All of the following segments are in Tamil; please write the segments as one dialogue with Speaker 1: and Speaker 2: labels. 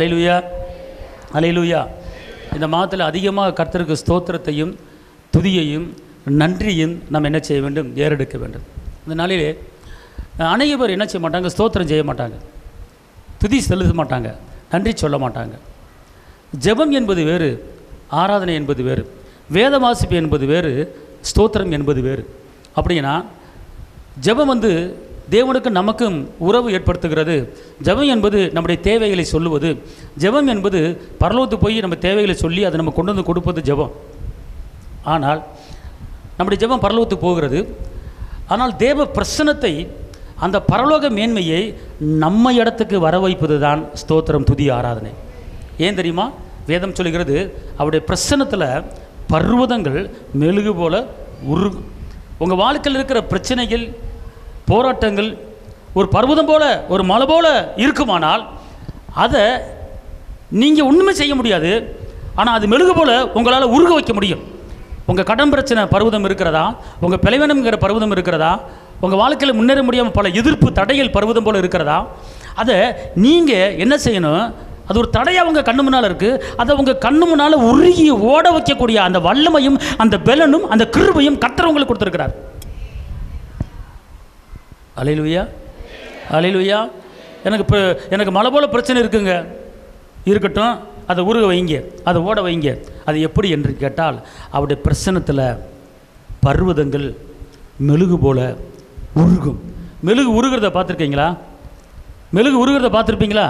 Speaker 1: அல்லேலூயா, அல்லேலூயா. இந்த மாதத்தில் அதிகமாக கர்த்தருக்கு ஸ்தோத்திரத்தையும் துதியையும் நன்றியும் நம்ம என்ன செய்ய வேண்டும்? ஏறெடுக்க வேண்டும். இந்த நாளிலே அநேக பேர் என்ன செய்ய மாட்டாங்க? ஸ்தோத்திரம் செய்ய மாட்டாங்க, துதி செலுத்த மாட்டாங்க, நன்றி சொல்ல மாட்டாங்க. ஜெபம் என்பது வேறு, ஆராதனை என்பது வேறு, வேத வாசிப்பு என்பது வேறு, ஸ்தோத்திரம் என்பது வேறு. அப்படின்னா ஜெபம் தேவனுக்கு நமக்கும் உறவு ஏற்படுத்துகிறது. ஜெபம் என்பது நம்முடைய தேவைகளை சொல்லுவது. ஜெபம் என்பது பரலோகத்துக்கு போய் நம்ம தேவைகளை சொல்லி அதை நம்ம கொண்டு வந்து கொடுப்பது ஜெபம். ஆனால் நம்முடைய ஜெபம் பரலோகத்துக்கு போகிறது. ஆனால் தேவ பிரசன்னத்தை, அந்த பரலோக மேன்மையை நம்ம இடத்துக்கு வர வைப்பது தான் ஸ்தோத்திரம், துதி, ஆராதனை. ஏன் தெரியுமா? வேதம் சொல்லுகிறது, அவருடைய பிரசன்னத்தில் பர்வதங்கள் மெழுகு போல உருகும். உங்கள் வாழ்க்கையில் இருக்கிற பிரச்சனைகள், போராட்டங்கள் ஒரு பர்வதம் போல, ஒரு மலை போல இருக்குமானால் அதை நீங்கள் ஒன்றுமே செய்ய முடியாது. ஆனால் அது மெழுகு போல உங்களால் உருக வைக்க முடியும். உங்கள் கடன் பிரச்சனை பர்வதம் இருக்கிறதா? உங்கள் பிளவனம்ங்கிற பர்வதம் இருக்கிறதா? உங்கள் வாழ்க்கையில் முன்னேற முடியாமல் பல எதிர்ப்பு தடைகள் பர்வதம் போல் இருக்கிறதா? அதை நீங்கள் என்ன செய்யணும்? அது ஒரு தடையாக உங்கள் கண்ணு முன்னால் இருக்குது. அதை உங்கள் கண்ணு முன்னால் உருகி ஓட வைக்கக்கூடிய அந்த வல்லமையும் அந்த பெலனும் அந்த கிருபையும் கர்த்தர் உங்களுக்கு கொடுத்துருக்கிறார். அல்லேலூயா, அல்லேலூயா. எனக்கு மலை போல பிரச்சனை இருக்குங்க, இருக்கட்டும், அதை உருக வைங்க, அதை ஓட வைங்க. அது எப்படி என்று கேட்டால், அவருடைய பிரசன்னத்தில் பர்வதங்கள் மெழுகு போல உருகும். மெழுகு உருகிறத பார்த்துருக்கீங்களா? மெழுகு உருகிறத பார்த்துருப்பீங்களா?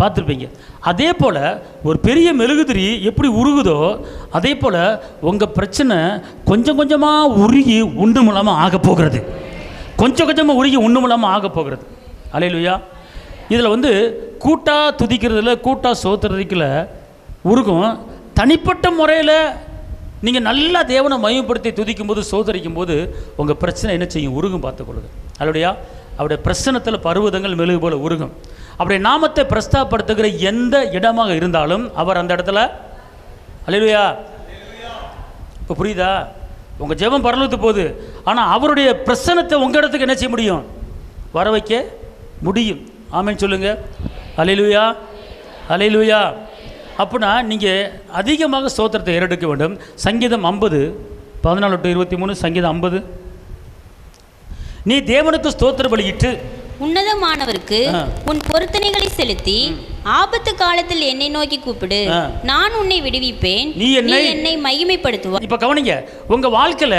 Speaker 1: பார்த்துருப்பீங்க. அதே போல் ஒரு பெரிய மெழுகுதிரி எப்படி உருகுதோ அதே போல் உங்கள் பிரச்சனை கொஞ்சம் கொஞ்சமாக உருகி உண்டு மூலமாக ஆக போகிறது. கொஞ்சம் கொஞ்சமாக உருகி உண்டு மூலமாக ஆக போகிறது. அல்லேலூயா. இதில் கூட்டாக துதிக்கிறதுல, கூட்டாக சோத்துறதுக்குல உருகும். தனிப்பட்ட முறையில் நீங்கள் நல்லா தேவனை மயப்படுத்தி துதிக்கும் போது, சோதரிக்கும் போது உங்கள் பிரச்சனை என்ன செய்யும்? உருகும். பார்த்துக்கொள்ளுங்க. அல்லேலூயா. அவருடைய பிரசன்னத்தில் பர்வதங்கள் மெழுகு போல உருகும். அவருடைய நாமத்தை பிரஸ்தாபப்படுத்துகிற எந்த இடமாக இருந்தாலும் அவர் அந்த இடத்துல. அல்லேலூயா. இப்போ புரியுதா? உங்கள் ஜெபம் பரலோகத்துக்கு போகுது, ஆனால் அவருடைய பிரசன்னத்தை உங்கள் இடத்துக்கு என்ன செய்ய முடியும்? வர வைக்க முடியும். ஆமென் சொல்லுங்க. அல்லேலூயா, அல்லேலூயா. அப்படின்னா நீங்கள் அதிகமாக ஸ்தோத்திரத்தை ஏறெடுக்க வேண்டும். சங்கீதம் 50 14-23. சங்கீதம் 50. நீ தேவனுக்கு ஸ்தோத்திர பலியிட்டு
Speaker 2: உன்னதமானவருக்கு உன் பொருத்தனைகளை செலுத்தி ஆபத்து காலத்தில் என்னை நோக்கி கூப்பிடு, நான் உன்னை விடுவிப்பேன், நீ என்னை மகிமைப்படுத்துவாய்.
Speaker 1: இப்ப கவனிங்க, உங்க வாழ்க்கையில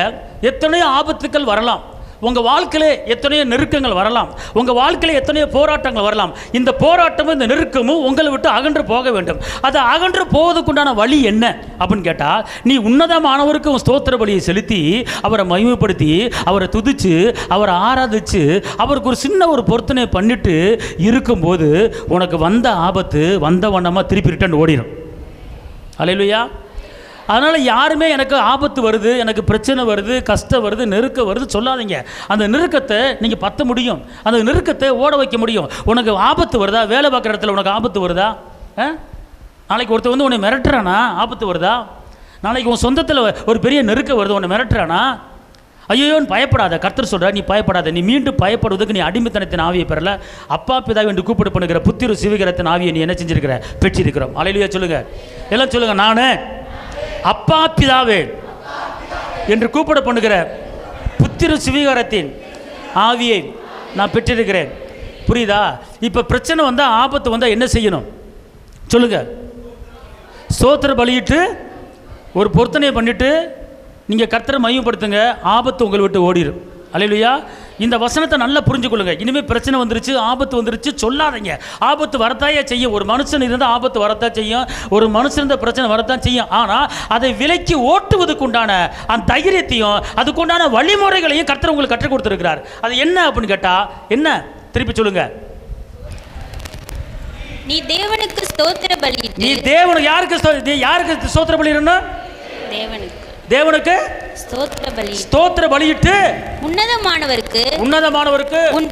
Speaker 1: எத்தனையோ ஆபத்துக்கள் வரலாம், உங்க வாழ்க்கையில எத்தனையோ நெருக்கங்கள் வரலாம், உங்க வாழ்க்கையில எத்தனையோ போராட்டங்கள் வரலாம். இந்த போராட்டமும் இந்த நெருக்கமும் உங்களை விட்டு அகன்று போக வேண்டும். அது அகன்று போவதுக்குண்டான வழி என்ன அப்படின்னு கேட்டா, நீ உன்னதமானவருக்கு ஸ்தோத்திர பலியை செலுத்தி அவரை மகிமைப்படுத்தி அவரை துதிச்சு அவரை ஆராதிச்சு அவருக்கு ஒரு சின்ன ஒரு பொருத்தனை பண்ணிட்டு இருக்கும்போது உனக்கு வந்த ஆபத்து வந்த வண்ணமா திருப்பி ரிட்டர்ன் ஓடிடும். அல்லேலூயா. அதனால் யாருமே எனக்கு ஆபத்து வருது, எனக்கு பிரச்சனை வருது, கஷ்டம் வருது, நெருக்கம் வருது சொல்லாதீங்க. அந்த நெருக்கத்தை நீங்கள் பற்ற முடியும், அந்த நெருக்கத்தை ஓட வைக்க முடியும். உனக்கு ஆபத்து வருதா? வேலை பார்க்குற இடத்துல உனக்கு ஆபத்து வருதா? நாளைக்கு ஒருத்தர் உன்னை மிரட்டுறானா? ஆபத்து வருதா? நாளைக்கு உன் சொந்தத்தில் ஒரு பெரிய நெருக்கம் வருது, உன்னை மிரட்டுறானா? ஐயோன்னு பயப்படாத. கர்த்தர் சொல்கிறார், நீ பயப்படாத. நீ மீண்டும் பயப்படுவதற்கு நீ அடிமைத்தனத்தின் ஆவியை பெறல, அப்பா பிதாவை என்று கூப்பிட்டு பண்ணுகிற புத்திர சிவகரத்தின் ஆவியை நீ என்ன செஞ்சிருக்கிற? பெற்றிருக்கிறோம். அல்லேலூயா சொல்லுங்க. எல்லாம் சொல்லுங்க. நான் அப்பா பிதாவே என்று கூப்பிட பண்ணுகிற புத்திர சுவீகாரத்தின் ஆவியை நான் பெற்றிருக்கிறேன். புரியுதா? இப்போ பிரச்சனை வந்தால், ஆபத்து வந்தால் என்ன செய்யணும் சொல்லுங்க? ஸ்தோத்திர பலியிட்டு ஒரு பொருத்தனையை பண்ணிட்டு நீங்கள் கர்த்தரை மகிமைப்படுத்துங்க, ஆபத்து உங்களை விட்டு ஓடிடும். அல்லேலூயா. இந்த வசனத்தை நல்லா புரிஞ்சுக்கொள்ளுங்க. இனிமேல் பிரச்சனை வந்துருச்சு, ஆபத்து வந்துருச்சு சொல்லாதீங்க. ஆபத்து வரத்தாயே செய்யும். ஒரு மனுஷன் இருந்தால் ஆபத்து வரத்தான் செய்யும், ஒரு மனுஷன் இருந்த பிரச்சனை வரத்தான் செய்யும். ஆனால் அதை விலக்கி ஓட்டுவதுக்கு உண்டான அந்த தைரியத்தையும் அதுக்குண்டான வழிமுறைகளையும் கர்த்தர் உங்களுக்கு கற்றுக் கொடுத்துருக்கிறார். அது என்ன அப்படின்னு கேட்டால் என்ன? திருப்பி சொல்லுங்க.
Speaker 2: நீ தேவனுக்கு ஸ்தோத்திர பலியிட்டு.
Speaker 1: நீ தேவனுக்கு யாருக்கு ஸ்தோத்திர பலியிடணும்? தேவனுக்கு ஸ்தோத்திர பலியிட்டு உன்னதமானவருக்கு உன்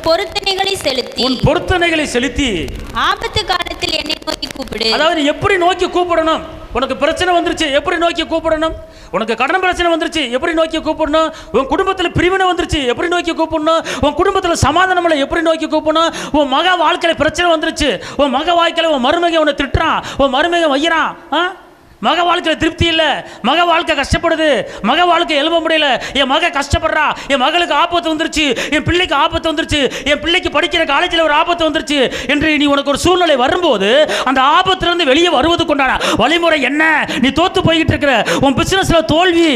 Speaker 1: பொருத்தனைகளை செலுத்தி ஆபத்து காலத்தில் என்னை நோக்கி கூப்பிடு. அதாவது எப்படி நோக்கி கூப்பிடணும்? உனக்கு பிரச்சனை வந்துருச்சு, எப்படி நோக்கி கூப்பிடணும்? உனக்கு கடன் பிரச்சனை வந்துருச்சு, எப்படி நோக்கி கூப்பிடணும்? உன் குடும்பத்தில் பிரிவினை வந்துருச்சு, எப்படி நோக்கி கூப்பிடணும்? உன் குடும்பத்தில் சமாதானம் இல்லை, எப்படி நோக்கி கூப்பிடணும்? உன் மக வாழ்க்கையில் பிரச்சனை வந்துருச்சு, உன் மக வாழ்க்கையில் உன் மருமகன் உன்னை திட்டுறான், உன் மருமகன் வையிறான், மக வாழ்க்கையில் திருப்தி இல்லை, மக வாழ்க்கை கஷ்டப்படுது, மக வாழ்க்கை எழுத முடியல, என் மக கஷ்டப்படுறா, என் மகளுக்கு ஆபத்து வந்துருச்சு, என் பிள்ளைக்கு ஆபத்து வந்துருச்சு, என் பிள்ளைக்கு படிக்கிற காலேஜில் ஒரு ஆபத்து வந்துருச்சு என்று நீ உனக்கு ஒரு சூழ்நிலை வரும்போது அந்த ஆபத்திலிருந்து வெளியே வருவதுக்குண்டான வழிமுறை என்ன? நீ தோத்து போய்கிட்டு இருக்கிற, உன் பிசினஸ்ல தோல்வி,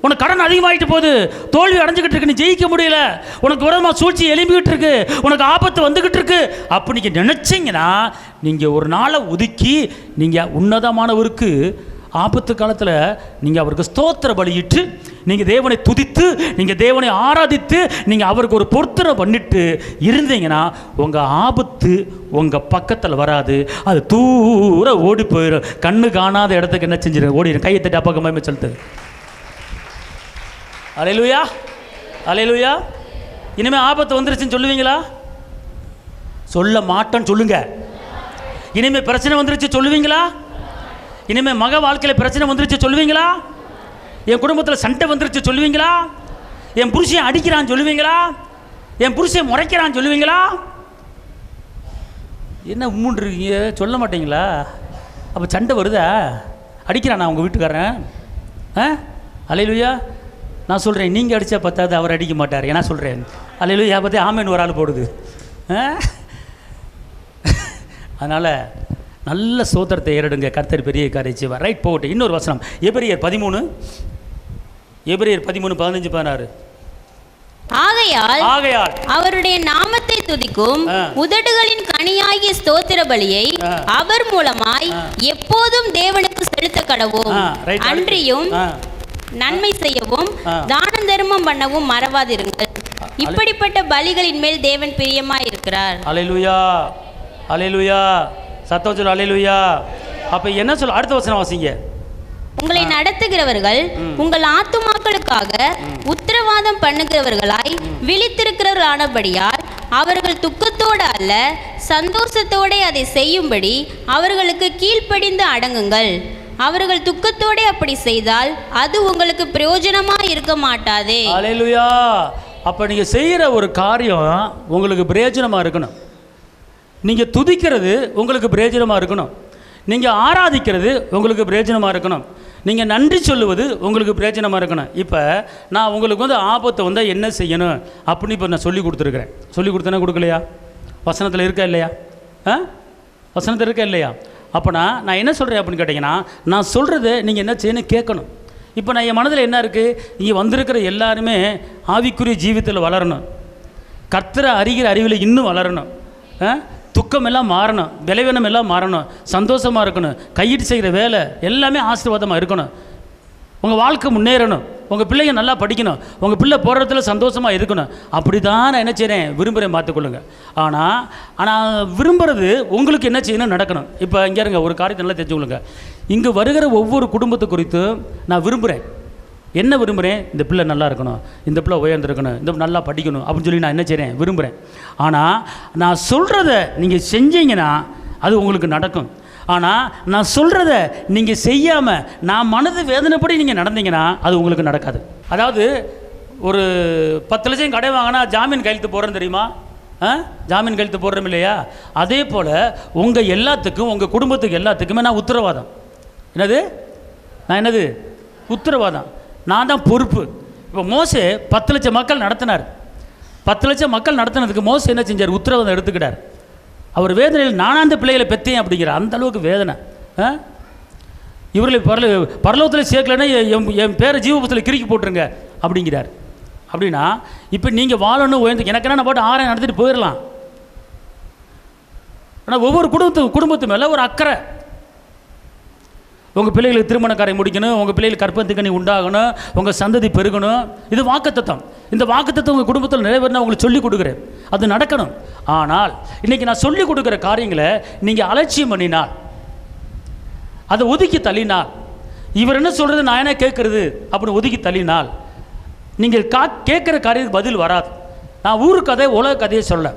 Speaker 1: உனக்கு கடன் அதிகமாகிட்டு போகுது, தோல்வி அடைஞ்சிக்கிட்டு இருக்கு, நீ ஜெயிக்க முடியல, உனக்கு விரோதமாக சூழ்ச்சி எழும்பிக்கிட்டு இருக்கு, உனக்கு ஆபத்து வந்துக்கிட்டு இருக்கு அப்படி நீங்கள் நினச்சிங்கன்னா நீங்கள் ஒரு நாளை ஒதுக்கி நீங்கள் உன்னதமானவருக்கு ஆபத்து காலத்தில் நீங்கள் அவருக்கு ஸ்தோத்திர பலியிட்டு நீங்கள் தேவனை துதித்து நீங்கள் தேவனை ஆராதித்து நீங்கள் அவருக்கு ஒரு பொருத்தனை பண்ணிட்டு இருந்தீங்கன்னா உங்கள் ஆபத்து உங்கள் பக்கத்தில் வராது, அது தூர ஓடி போயிடும். கண்ணு காணாத இடத்துக்கு என்ன செஞ்சிடும்? ஓடிடும். கையை தட்டி அப்பா கம்மாய் சொல்லிட்டு அல்லேலூயா, அல்லேலூயா. இனிமே ஆபத்து வந்துருச்சுன்னு சொல்லுவீங்களா? சொல்ல மாட்டேன்னு சொல்லுங்க. இனிமே பிரச்சனை வந்துருச்சு சொல்லுவீங்களா? இனிமே மக வாழ்க்கையில் பிரச்சனை வந்துருச்சு சொல்லுவீங்களா? என் குடும்பத்தில் சண்டை வந்துருச்சு சொல்லுவீங்களா? என் புருஷன் அடிக்கிறான்னு சொல்லுவீங்களா? என் புருஷன் முறைக்கிறான்னு சொல்லுவீங்களா? என்ன உம்முன்றீங்க, சொல்ல மாட்டீங்களா? அப்போ சண்டை வருதா? அடிக்கிறானா உங்கள் வீட்டுக்காரன்? அல்லேலூயா. நான் சொல்கிறேன், நீங்கள் அடித்தா பத்தாது, அவர் அடிக்க மாட்டார். ஏன்னா சொல்கிறேன் அல்லேலூயா. பற்றி ஆமேன் ஒரு ஆள் போடுது. அதனால் நல்ல சோத்திரத்தை ஏறிடுங்க, கர்த்தர் பெரிய காரியம் செய்வார். ரைட், போகட்டும். இன்னொரு வசனம் எபிரேயர் 13:15-16.
Speaker 2: ஆகையால் அவருடைய நாமத்தை துதிக்கும் உதடுகளின் கனியாகிய ஸ்தோத்திர பலியை அவர் மூலமாய் எப்போதும் தேவனுக்கு செலுத்த கடவோம். அன்றியும் நன்மை செய்யவும் தானம் தர்மம் பண்ணவும் மறவாதிருங்கள். இப்படிப்பட்ட பலிகளின் மேல் தேவன் பிரியமாய் இருக்கிறார்.
Speaker 1: அல்லேலூயா, அல்லேலூயா. சத்தம் சொல்லு அல்லேலூயா. அப்ப என்ன சொல்ல? அடுத்த வசனம் வாசிங்க.
Speaker 2: உங்களை நடத்துகிறவர்கள் உங்கள் ஆத்துமாக்களுக்காக உத்தரவாதம் பண்ணுகிறவர்களாய் விழித்திருக்கிறவர்களானபடியால் அவர்கள் துக்கத்தோடு அல்ல சந்தோஷத்தோடு அதை செய்யும்படி அவர்களுக்கு கீழ்ப்படிந்து அடங்குங்கள். அவர்கள் துக்கத்தோடு அப்படி செய்தால் அது உங்களுக்கு பிரயோஜனமா இருக்க மாட்டாதே.
Speaker 1: அல்லேலூயா. அப்ப நீங்க செய்யற ஒரு காரியம் உங்களுக்கு பிரயோஜனமா இருக்கணும். நீங்க துதிக்கிறது உங்களுக்கு பிரயோஜனமா இருக்கணும். நீங்க ஆராதிக்கிறது உங்களுக்கு பிரயோஜனமா இருக்கணும். நீங்கள் நன்றி சொல்லுவது உங்களுக்கு பிரயோஜனமாக இருக்கணும். இப்போ நான் உங்களுக்கு ஆபத்தை வந்தால் என்ன செய்யணும் அப்படின்னு இப்போ நான் சொல்லி கொடுத்துருக்குறேன். சொல்லி கொடுத்தேன்னா கொடுக்கலையா? வசனத்தில் இருக்கா இல்லையா? வசனத்தில் இருக்கா இல்லையா? அப்போனா நான் என்ன சொல்கிறேன் அப்படின்னு கேட்டிங்கன்னா, நான் சொல்கிறத நீங்கள் என்ன செய்யணும் கேட்கணும். இப்போ நான் என் மனதில் என்ன இருக்குது, இங்கே வந்திருக்கிற எல்லாருமே ஆவிக்குரிய ஜீவிதத்தில் வளரணும், கர்த்தரை அறிகிற அறிவில் இன்னும் வளரணும், துக்கம் எல்லாம் மாறணும், விளைவினம் எல்லாம் மாறணும், சந்தோஷமாக இருக்கணும், கையிட்டு செய்கிற வேலை எல்லாமே ஆசீர்வாதமாக இருக்கணும், உங்கள் வாழ்க்கை முன்னேறணும், உங்கள் பிள்ளைங்க நல்லா படிக்கணும், உங்கள் பிள்ளை போகிற இடத்துல சந்தோஷமாக இருக்கணும். அப்படி தான் நான் என்ன செய்கிறேன், விரும்புகிறேன், பார்த்துக்கொள்ளுங்க. ஆனால் விரும்புகிறது உங்களுக்கு என்ன செய்யணும் நடக்கணும். இப்போ இங்கே இருங்க, ஒரு காரியத்தை நல்லா தெரிஞ்சுக்கொள்ளுங்க. இங்கே வருகிற ஒவ்வொரு குடும்பத்தை குறித்து நான் விரும்புகிறேன். என்ன விரும்புகிறேன்? இந்த பிள்ளை நல்லா இருக்கணும், இந்த பிள்ளை உயர்ந்திருக்கணும், இந்த நல்லா படிக்கணும் அப்படின்னு சொல்லி நான் என்ன செய்கிறேன், விரும்புகிறேன். ஆனால் நான் சொல்கிறத நீங்கள் செஞ்சீங்கன்னா அது உங்களுக்கு நடக்கும். ஆனால் நான் சொல்கிறத நீங்கள் செய்யாமல் நான் மனது வேதனைப்படி நீங்கள் நடந்தீங்கன்னா அது உங்களுக்கு நடக்காது. அதாவது ஒரு 10 லட்சம் கடை வாங்கினா ஜாமீன் கையெழுத்து போடுறேன்னு தெரியுமா? ஜாமீன் கையெழுத்து போடுறோம் இல்லையா? அதே போல் உங்கள் எல்லாத்துக்கும், உங்கள் குடும்பத்துக்கு எல்லாத்துக்குமே நான் உத்தரவாதம். என்னது உத்தரவாதம்? நான் தான் பொறுப்பு. இப்போ மோசே 10 லட்சம் மக்கள் நடத்தினார். 10 லட்சம் மக்கள் நடத்தினதுக்கு மோசே என்ன செஞ்சார்? உத்தரவாதம் எடுத்துக்கிட்டார். அவர் வேதனையில் நானாக அந்த பிள்ளைகளை பெற்றேன் அப்படிங்கிற அந்த அளவுக்கு வேதனை. இவர்களை பரலோகத்தில் சேர்க்கலன்னா என் பேரை ஜீவபுத்தத்தில் கிறுக்கி போட்டுருங்க அப்படிங்கிறார். அப்படின்னா இப்போ நீங்கள் வாழணும் உயர்ந்து எனக்கு என்ன பாட்டு ஆராயம் நடத்திட்டு போயிடலாம். ஆனால் ஒவ்வொரு குடும்பத்து மேலே ஒரு அக்கறை. உங்கள் பிள்ளைகளுக்கு திருமண காரியம் முடிக்கணும், உங்கள் பிள்ளைகளுக்கு கற்பத்துக்கணி உண்டாகணும், உங்கள் சந்ததி பெருகணும். இது வாக்குத்தத்தம். இந்த வாக்குத்தத்தம் உங்கள் குடும்பத்தில் நிறைவேறினா உங்களுக்கு சொல்லிக் கொடுக்குறேன், அது நடக்கணும். ஆனால் இன்றைக்கி நான் சொல்லிக் கொடுக்குற காரியங்களை நீங்கள் அலட்சியம் பண்ணினால், அதை ஒதுக்கி தள்ளினால், இவர் என்ன சொல்கிறது நான் என்ன கேட்குறது அப்படின்னு ஒதுக்கி தள்ளினால் நீங்கள் கேட்குற காரியத்துக்கு பதில் வராது. நான் ஊரு கதை உலக கதையை சொல்ல,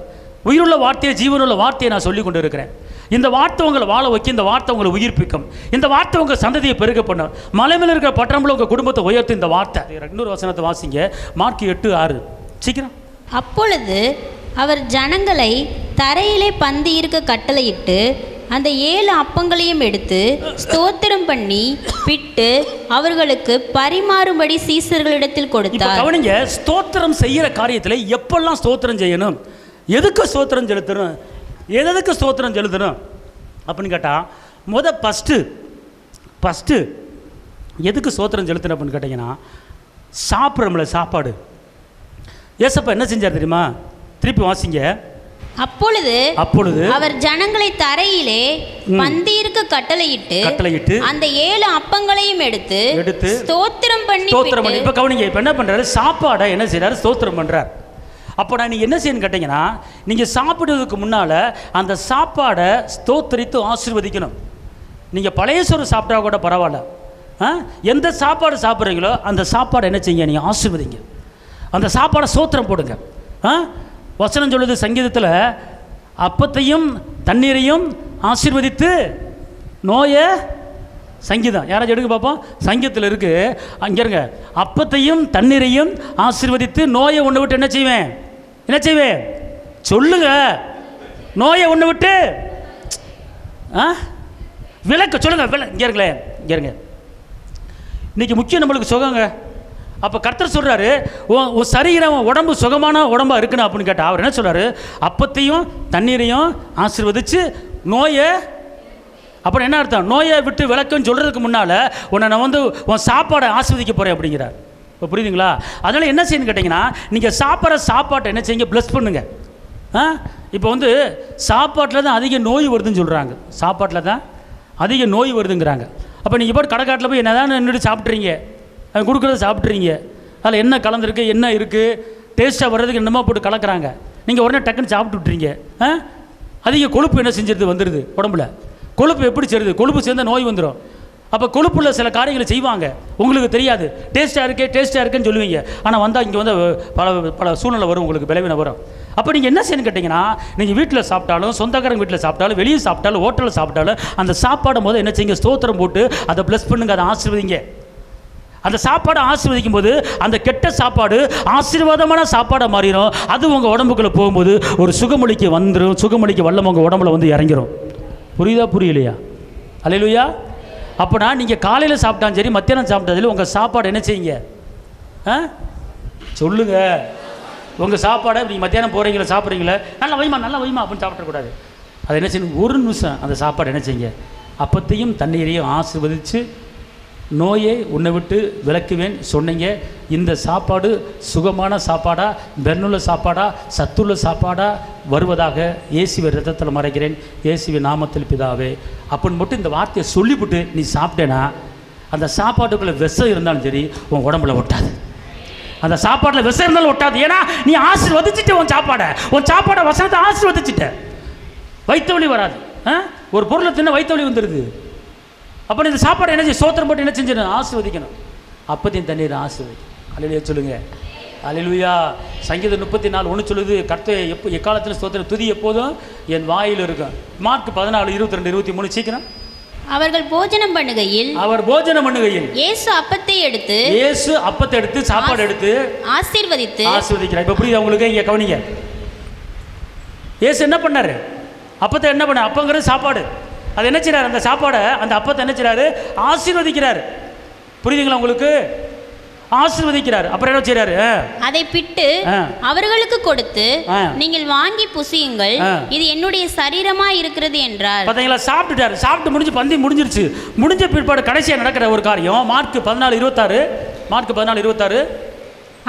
Speaker 1: உயிருள்ள வார்த்தையை, ஜீவனுள்ள வார்த்தையை நான் சொல்லி கொண்டு இருக்கிறேன். இந்த வார்த்தை உங்களை வாழ வைக்கும், இந்த வார்த்தை உங்களை உயிர்ப்பிக்கும், இந்த வார்த்தை உங்கள் சந்ததியை பெருக பண்ணும். மலை மேல இருக்கிற பட்டணம்ல உங்கள் குடும்பத்தை உயர்த்து இந்த வார்த்தை. இன்னொரு வசனத்தை வாசிங்க, மார்க் 8:6 சீக்கிரம்.
Speaker 2: அப்பொழுது அவர் ஜனங்களை தரையிலே பந்தி இருக்க கட்டளையிட்டு அந்த 7 அப்பங்களையும் எடுத்து ஸ்தோத்திரம் பண்ணி பிட்டு அவர்களுக்கு பரிமாறும்படி சீசர்களிடத்தில் கொடுத்தார்.
Speaker 1: கவனிங்க, ஸ்தோத்திரம் செய்கிற காரியத்தில் எப்பெல்லாம் ஸ்தோத்திரம் செய்யணும், எதுக்கு ஸ்தோத்திரம் செலுத்தணும், எதுக்கு ஸ்தோத்திரம் செலுத்தணும் அப்படின்னு கேட்டால் ஃபஸ்ட்டு எதுக்கு ஸ்தோத்திரம் செலுத்தணும் அப்படின்னு கேட்டிங்கன்னா, சாப்பிட்றோம்ல சாப்பாடு. ஏசப்பா என்ன செஞ்சார் தெரியுமா? திருப்பி வாசிங்க.
Speaker 2: அப்பொழுது அவர் ஜனங்களை தரையிலே பந்தி இருக்க கட்டளையிட்டு அந்த 7 அப்பங்களையும் எடுத்து ஸ்தோத்திரம் பண்ணி.
Speaker 1: இப்ப கவனிங்க, இப்ப என்ன பண்றாரு? சாப்பாடை என்ன செய்யறாரு? ஸ்தோத்திரம் பண்றார். அப்போ நான் நீங்கள் என்ன செய்யணும்னு கேட்டிங்கன்னா, நீங்கள் சாப்பிடுவதற்கு முன்னால் அந்த சாப்பாடை ஸ்தோத்திரித்து ஆசீர்வதிக்கணும். நீங்கள் பழைய சோறு சாப்பிட்டா கூட பரவாயில்ல, எந்த சாப்பாடு சாப்பிட்றீங்களோ அந்த சாப்பாடை என்ன செய்யுங்க? நீங்கள் ஆசீர்வதிங்க, அந்த சாப்பாடை ஸ்தோத்திரம் போடுங்க. வசனம் சொல்லுது சங்கீதத்தில், அப்பத்தையும் தண்ணீரையும் ஆசீர்வதித்து நோயை, சங்கீதம் யாராச்சும் எடுக்க பார்ப்போம், சங்கீதத்தில் இருக்கு, அங்கே இருங்க. அப்பத்தையும் தண்ணீரையும் ஆசீர்வதித்து நோயை ஒன்று விட்டு என்ன செய்வேன் சொல்லுங்க. நோயை ஒன்று விட்டு விளக்க சொல்லுங்க. இங்கே இருங்க. இன்னைக்கு முக்கியம் நம்மளுக்கு சுகங்க. அப்போ கர்த்தர் சொல்கிறாரு, உன் சரீரம் உடம்பு சுகமான உடம்பாக இருக்குன்னு அப்படின்னு கேட்டால் அவர் என்ன சொல்கிறாரு? அப்பத்தையும் தண்ணீரையும் ஆசீர்வதித்து நோயை, அப்புறம் என்ன அர்த்தம்? நோயை விட்டு விளக்குன்னு சொல்கிறதுக்கு முன்னால் உன்னை நான் உன் சாப்பாடை ஆஸ்வதிக்க போகிறேன் அப்படிங்கிறார். இப்போ புரியுதுங்களா? அதனால் என்ன செய்யணும்னு கேட்டிங்கன்னா, நீங்கள் சாப்பிட்ற சாப்பாட்டை என்ன செய்யுங்க? ப்ளஸ் பண்ணுங்க. இப்போ சாப்பாட்டில் தான் அதிக நோய் வருதுன்னு சொல்கிறாங்க. சாப்பாட்டில் தான் அதிக நோய் வருதுங்கிறாங்க. அப்போ நீங்கள் போய் கடைக்காட்டில் போய் என்ன தான் நின்றுட்டு சாப்பிட்றீங்க, அது கொடுக்குறத சாப்பிட்றீங்க, அதில் என்ன கலந்துருக்கு, என்ன இருக்குது, டேஸ்ட்டாக வர்றதுக்கு என்னமோ போட்டு கலக்கிறாங்க. நீங்கள் உடனே டக்குன்னு சாப்பிட்டு விட்டுறீங்க. அதிக கொழுப்பு என்ன செஞ்சிருது? வந்துடுது உடம்புல. கொழுப்பு எப்படி சேருது? கொழுப்பு சேர்ந்தால் நோய் வந்துடும். அப்போ கொழுப்புள்ள சில காரியங்களை செய்வாங்க, உங்களுக்கு தெரியாது. டேஸ்ட்டாக இருக்குன்னு சொல்லுவீங்க, ஆனால் வந்தால் இங்கே பல சூழ்நிலை வரும், உங்களுக்கு பலவீனம் வரும். அப்போ நீங்கள் என்ன செய்யணும்னு கேட்டிங்கன்னா, நீங்கள் வீட்டில் சாப்பிட்டாலும், சொந்தக்காரங்க வீட்டில் சாப்பிட்டாலும், வெளியே சாப்பிட்டாலும், ஹோட்டலில் சாப்பிட்டாலும், அந்த சாப்பாடும் போது என்ன செய்யுங்க? ஸ்தோத்திரம் போட்டு அதை ப்ளஸ் பண்ணுங்க, அதை ஆசீர்வதிங்க. அந்த சாப்பாடை ஆசீர்வதிக்கும் போது அந்த கெட்ட சாப்பாடு ஆசீர்வாதமான சாப்பாடை மாறிடும். அது உங்கள் உடம்புக்குள்ளே போகும்போது ஒரு சுகமொழிக்கு வந்துடும், சுகமொழிக்கு வல்லம் உங்கள் உடம்புல இறங்கிடும். புரியலையா? அல்லேலூயா. அப்போனா நீங்கள் காலையில் சாப்பிட்டாலும் சரி, மத்தியானம் சாப்பிட்டாலும் சரி, உங்கள் சாப்பாடு என்ன செய்யுங்க? சொல்லுங்க. உங்கள் சாப்பாடை நீங்கள் மத்தியானம் போகிறீங்களா, சாப்பிட்றீங்களா, நல்லா வைமா அப்படின்னு சாப்பிடக்கூடாது. அது என்ன செய்யணும்? ஒரு நிமிஷம் அந்த சாப்பாடு என்ன செய்யுங்க? அப்பத்தையும் தண்ணீரையும் ஆசீர்வதித்து நோயை உன்னை விட்டு விலக்குவேன் சொன்னீங்க. இந்த சாப்பாடு சுகமான சாப்பாடா, பெர்னுள்ள சாப்பாடா, சத்துள்ள சாப்பாடா வருவதாக இயேசுவை ரத்தத்தில் மறைக்கிறேன், இயேசுவின் நாமத்தில் பிதாவே அப்படின்னு மட்டும் இந்த வார்த்தையை சொல்லிவிட்டு நீ சாப்பிட்டேன்னா, அந்த சாப்பாட்டுக்குள்ளே விஷம் இருந்தாலும் சரி உன் உடம்புல ஒட்டாது. அந்த சாப்பாட்டில் விஷம் இருந்தாலும் ஒட்டாது. ஏன்னா நீ ஆசீர்வதிச்சுட்ட உன் சாப்பாடை வசனத்தை ஆசீர்வதிச்சுட்ட. வயிற்று வலி வராது. ஒரு பொருளை தின்ன வயிற்று வலி வந்துடுது. அப்போ இந்த சாப்பாடு என்ன செய்ய? சோத்திரம் போட்டு என்ன செஞ்சிடணும்? ஆசீர்வதிக்கணும். அப்பத்தையும் தண்ணீர் ஆசீர்வதிக்கணும். அல்லேலூயா சொல்லுங்க. அல்லேலூயா. சங்கீதம் 34:1 சொல்லுது, கர்த்தரை எக்காலத்தில் ஸ்தோத்திரம் துதி எப்போதும் என் வாயில் இருக்கும். மார்க் 14:22-23 சீக்கிரம்.
Speaker 2: அவர் போஜனம் பண்ணுகையில் இயேசு அப்பத்தை எடுத்து சாப்பாடு எடுத்து ஆசீர்வதிக்கிறார்.
Speaker 1: இப்போ புரியுது உங்களுக்கு? இங்கே கவனிங்க. இயேசு என்ன பண்ணாரு? அப்பத்தை என்ன பண்ண? அப்பங்கிறது சாப்பாடு. அது என்ன செய்றாரு? அந்த சாப்பாடை, அந்த அப்பத்தை என்ன செய்றாரு? ஆசீர்வதிக்கிறார். புரியுதுங்களா உங்களுக்கு? ஆசீர்வதிக்கிறார். அப்புறம் என்ன செய்றாரு?
Speaker 2: அதை பிட்டு அவர்களுக்கு கொடுத்து, நீங்கள் வாங்கி புசியுங்கள், இது என்னுடைய சரீரமா இருக்கிறது என்றார்.
Speaker 1: பாத்தீங்களா? சாப்பிட்டுட்டாரு. சாப்பிட்டு முடிஞ்சு பந்தி முடிஞ்சிருச்சு. முடிஞ்ச பிற்பாடு கடைசியாக நடக்கிற ஒரு காரியம் மார்க் 14:26